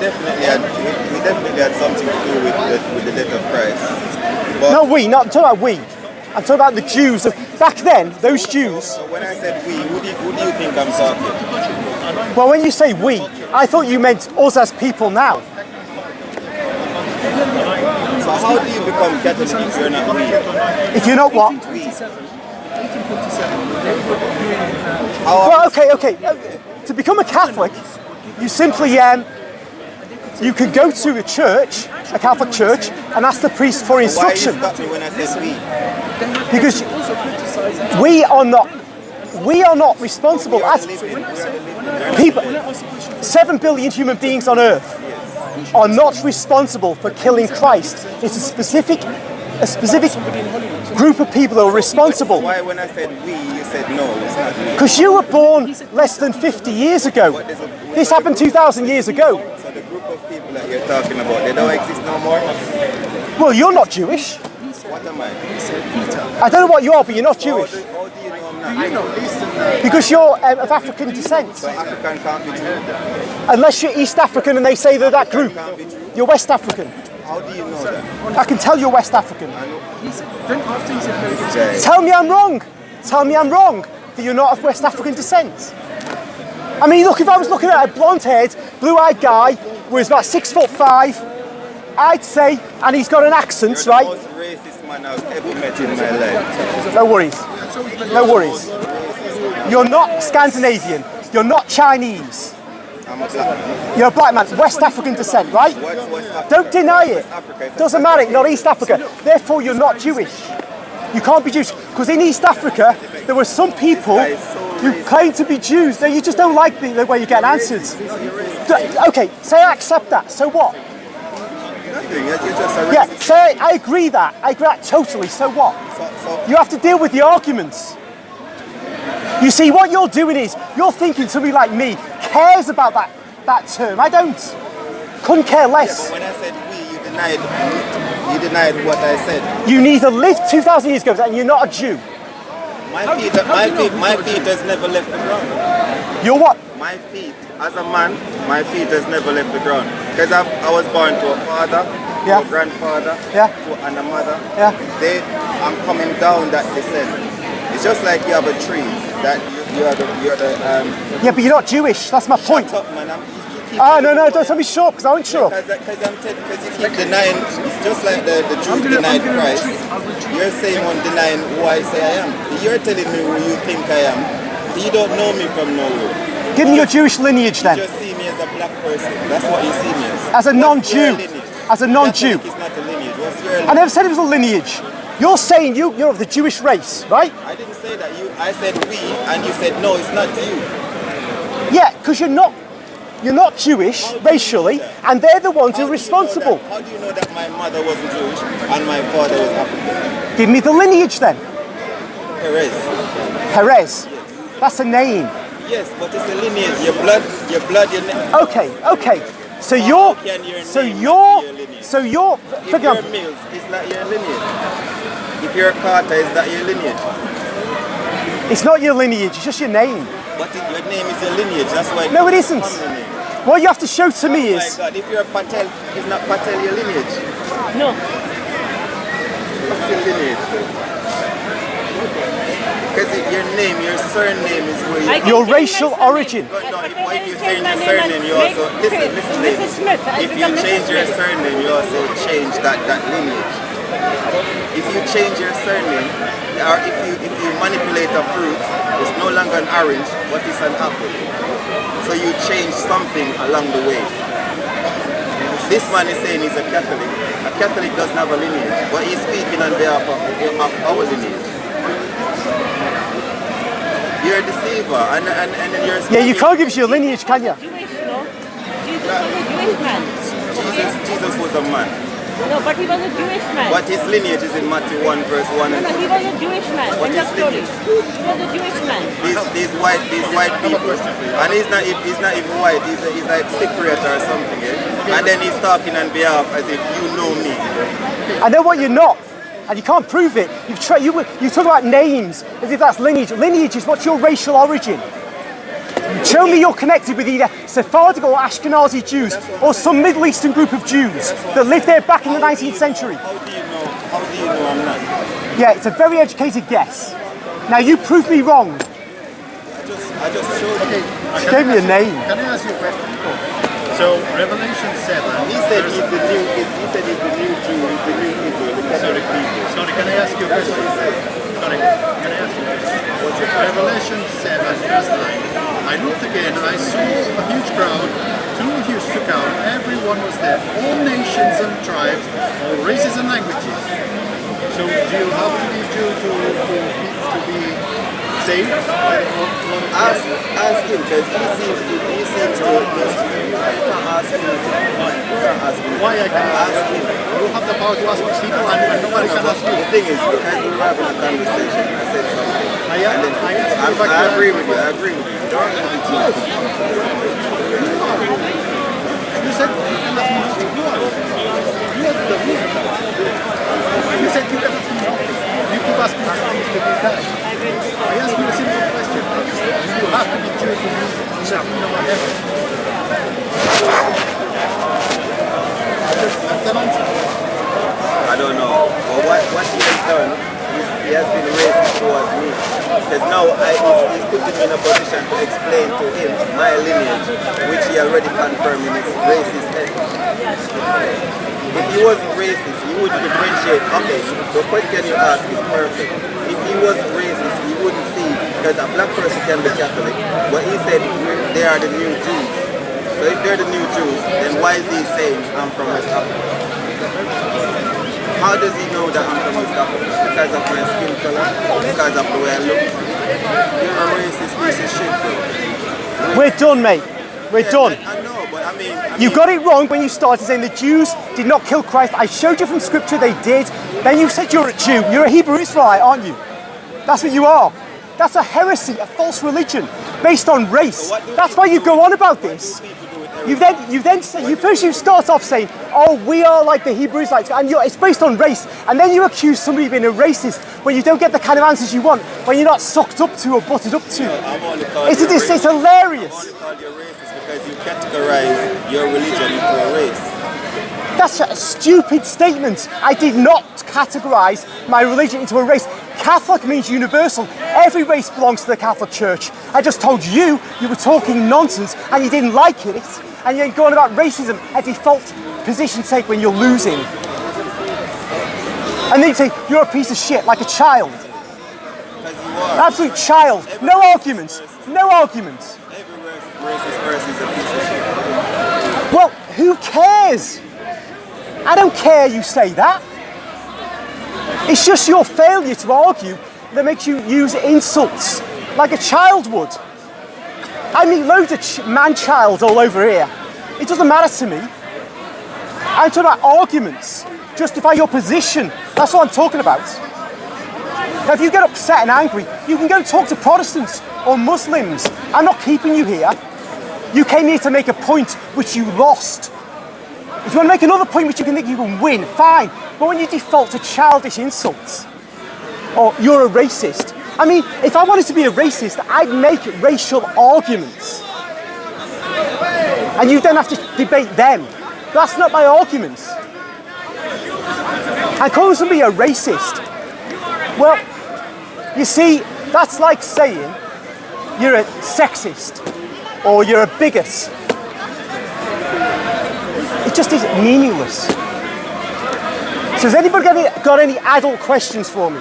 definitely had something to do with the death of Christ. But No, I'm talking about we. I'm talking about the Jews. Back then, those Jews. so when I said we, who do you think I'm talking? Well, when you say we, I thought you meant us as people now. So how do you become Catholic if you're not we? If you're not what? We. Well, okay. To become a Catholic, you simply you can go to a church, a Catholic church, and ask the priest for instruction. Why you stop me when I said we? Because we are not responsible as people. 7 billion human beings on Earth are not responsible for killing Christ. It's a specific group of people that are responsible. Why when I said we, you said no, it's not me? Because you were born less than 50 years ago. This happened 2,000 years ago. So the group of people that you're talking about, they don't exist no more? Well, you're not Jewish. What am I? I don't know what you are, but you're not Jewish. How do you know I'm not? Because you're of African descent. So African can't be Jew. Unless you're East African and they say they're that group. Can't be Jew. You're West African. How do you know that? I can tell you're West African. Jay. Tell me I'm wrong. Tell me I'm wrong that you're not of West African descent. I mean, look, if I was looking at a blonde-haired, blue-eyed guy who was about 6'5", I'd say, and he's got an accent, You're right? the most racist man I've ever met in my life. No worries. No worries. You're not Scandinavian. You're not Chinese. I'm a black man. You're a black man, West African descent, right? What's West Africa? Don't deny it. West Africa is Doesn't matter, you're not East Africa. Therefore, you're not Jewish. You can't be Jewish. Because in East Africa, there were some people who claimed to be Jews. No, you just don't like the way you get answered. Okay, say I accept that. So what? Nothing. You're just a Yeah, racist. say I agree that. I agree that totally. So what? So You have to deal with the arguments. You see, what you're doing is, you're thinking somebody like me cares about that term. I don't. Couldn't care but less. when I said we, you denied what I said. You neither lived 2,000 years ago and you're not a Jew. My feet has never left the ground. You're what? My feet, as a man, my feet has never left the ground. Because I was born to a father, Yeah. to a grandfather, Yeah. and a mother. Yeah. I'm coming down that descent. It's just like you have a tree that you're the Yeah, but you're not Jewish. That's my point. Shut up, man. You keep No, don't tell me shut because I ain't sure. Because you keep denying, it's just like the Jews denied Christ. You're saying I'm denying who I say I am. You're telling me who you think I am. You don't know me from nowhere. Give me your Jewish lineage You then. just see me as a black person. That's what you see me as. As a What's non-Jew. your lineage? As a non-Jew. Catholic is not a lineage. What's your I lineage? never said it was a lineage. You're saying you're of the Jewish race, right? I didn't say that. I said we, and you said no, it's not you. Yeah, because you're not Jewish racially, and they're the ones who are responsible. How do you know that my mother wasn't Jewish and my father was African? Give me the lineage then. Perez. Perez. That's a name. Yes, but it's a lineage. Your blood, your name. Okay. So How you're, can your name so not be you're, your lineage? so you're. If you're Mills, it's not your lineage. If you're Carter, it's not your lineage. It's not your lineage. It's just your name. But your name is your lineage. That's why. No, it isn't. Family name. What you have to show to me Oh my is. God! If you're Patel, is not Patel your lineage? No. What's your lineage? Because your name, your surname is where you. Your racial origin. No, if you change your surname, you also listen, lady. If you change your surname, you also change that lineage. If you change your surname, or if you manipulate a fruit, it's no longer an orange, but it's an apple. So you change something along the way. This man is saying he's a Catholic. A Catholic doesn't have a lineage, but he's speaking on behalf of our lineage. You're a deceiver, and you're speaking. Yeah, you can't give us your lineage, can you? Jewish, no? Jesus was a Jewish man. Jesus was a man. No, but he was a Jewish man. But his lineage is in Matthew 1 verse 1 and No, 2. he was a Jewish man. What End is of story. lineage? He was a Jewish man. These white people, and he's not even white. He's like Cypriot or something, eh? And then he's talking on behalf as if you know me. I know what you're not, and you can't prove it. You talk about names as if that's lineage. Lineage is what's your racial origin. Show me you're connected with either Sephardic or Ashkenazi Jews or some Middle Eastern group of Jews that lived there back in the 19th century. How do you know? How do you know I'm not? Yeah, it's a very educated guess. Now you prove me wrong. I just showed you. She gave me a name. Can I ask you a question? So Revelation 7. He said he's the new. He said he's the new Jew. He's the new Israel. Sorry, can I ask you a question? Sorry, can I ask you a question? Revelation 7, verse 9. I looked again, I saw a huge crowd, too huge to count, everyone was there, all nations and tribes, all races and languages. So do you have to be Jew to be saved? Ask him, because he seems to. You can't ask him. Why I can't ask him? You have the power to ask people and nobody can ask you. The thing is, because we were having a conversation, I said something. I agree with you. I agree with you. You said you can ask me nothing. You are the rule. You said you can ask me nothing. You keep asking me things to be done. I ask you a simple question. You have to be Jewish to be in the kingdom of heaven. That's an answer. I don't know. But what he has done, he has been racist towards me. Because now he's putting me in a position to explain to him my lineage, which he already confirmed in his racist ethics. If he wasn't racist, he would differentiate. Okay, the question you ask is perfect. If he wasn't racist, he wouldn't see, because a black person can be Catholic, but he said they are the new Jews. So if they're the new Jews, then why is he saying I'm from West Africa? How does he know that I'm from West Africa? Because of my skin color? Because of the way I look? You're a racist piece of shit, bro. We're done, mate. We're done. I know, but I mean... You got it wrong when you started saying the Jews did not kill Christ. I showed you from scripture they did. Then you said you're a Jew. You're a Hebrew Israelite, aren't you? That's what you are. That's a heresy, a false religion based on race. That's why you go on about this. You start off saying, oh, we are like the Hebrew Israelites, and it's based on race. And then you accuse somebody of being a racist when you don't get the kind of answers you want, when you're not sucked up to or butted up to. It's hilarious. I'm only called you a racist because you categorize your religion into a race. That's a stupid statement. I did not categorize my religion into a race. Catholic means universal. Every race belongs to the Catholic Church. I just told you were talking nonsense and you didn't like it. And you're going about racism, a default position take when you're losing. And then you say, you're a piece of shit, like a child. Absolute child. No arguments. No arguments. Every racist person is a piece of shit. Well, who cares? I don't care you say that. It's just your failure to argue that makes you use insults like a child would. I meet loads of man-child all over here. It doesn't matter to me. I'm talking about arguments. Justify your position. That's what I'm talking about. Now, if you get upset and angry, you can go and talk to Protestants or Muslims. I'm not keeping you here. You came here to make a point which you lost. If you want to make another point which you can think you can win, fine. But when you default to childish insults, or you're a racist, I mean, if I wanted to be a racist, I'd make racial arguments. And you don't have to debate them. That's not my arguments. And calling somebody a racist, well, you see, that's like saying you're a sexist or you're a bigot. It just is meaningless. So has anybody got any adult questions for me?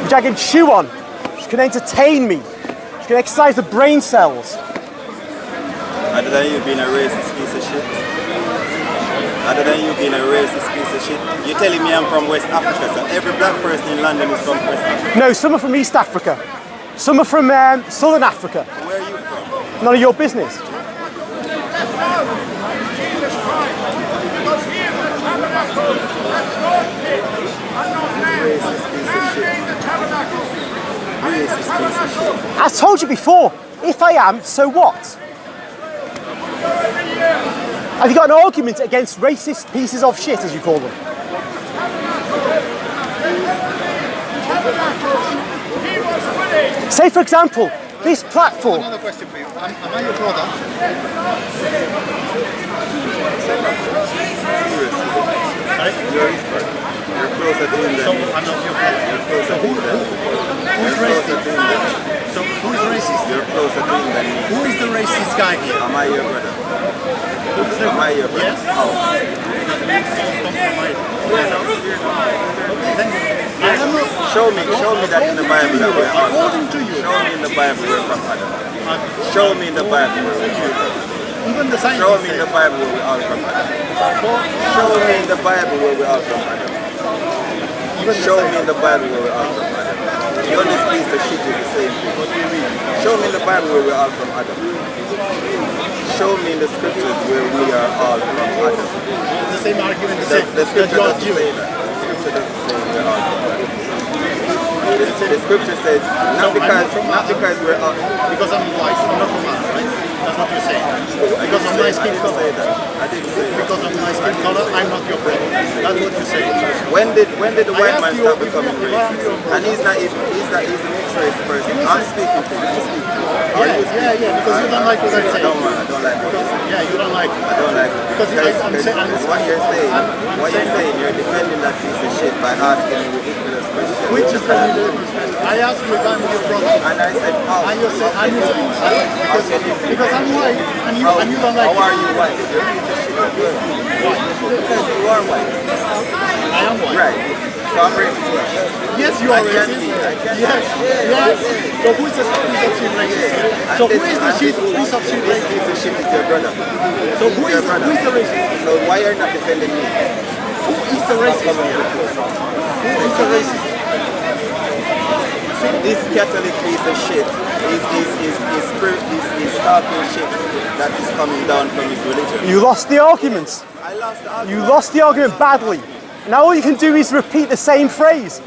Which I can chew on, which can entertain me, which can exercise the brain cells. Other than you being a racist piece of shit? Other than you being a racist piece of shit? You're telling me I'm from West Africa, so every black person in London is from West Africa? No, some are from East Africa. Some are from Southern Africa. Where are you from? None of your business. I told you before, if I am, so what? Have you got an argument against racist pieces of shit, as you call them? Say, for example, this platform. Another question for you. Am I your brother? Sorry? You're his brother. You're closer to him So than me. I'm not your brother. You're closer to him than me. Who's You're closer racist? to him than me. So who's racist? You're closer to him than me. Who is the racist guy here? Am I your brother? Who's the Am I your brother? Yes? How? I am not. Show me that in the Bible that we're all According to you. Show me in the Bible we're from Adam. Show me in the Bible where we're from Adam. Even the Show scientists me in say. the Bible where we're all from Adam. Show me in the Bible where we're all from Adam. Show me in the Bible where we're all from Adam. The only piece of shit is the same thing. Show me in the Bible where we're all from Adam. Show me in the scriptures where we are all from Adam. The same argument to The, say the that scripture you are doesn't Jew. say that. The scripture doesn't say we're all from Adam. The scripture says not because we're all. Because I'm white, I'm not from Adam, right? That's what you're saying. Because of my skin color. I didn't say that. Because of my skin color, I'm not your brother. That's what you're saying. When did the white man start becoming if racist? And he's a mixed race person. I'm speaking to you. Speak to you. Yeah, because you don't like what I say. I don't like what you say. Yeah, you don't like it. I don't like it. Because I'm saying, what you're saying, you're defending that piece of shit by asking me the ignorance question. which is the I asked you if I'm your brother. And I said, how? And you said, because I'm white, and you don't like How it. are you white? You're a piece of shit as well. Why? Because you are white. I am white. Right. So I'm racist. Yes, you are racist. Yes. So who is the piece of shit racist? So who is the piece of shit This racist? piece of shit is your brother. So who is the racist? So why are you not defending me? Who is the racist here? Who is the racist? This Catholic piece of shit is talking shit that is coming down from his religion. You lost the argument. I lost the You lost the argument badly. Now all you can do is repeat the same phrase.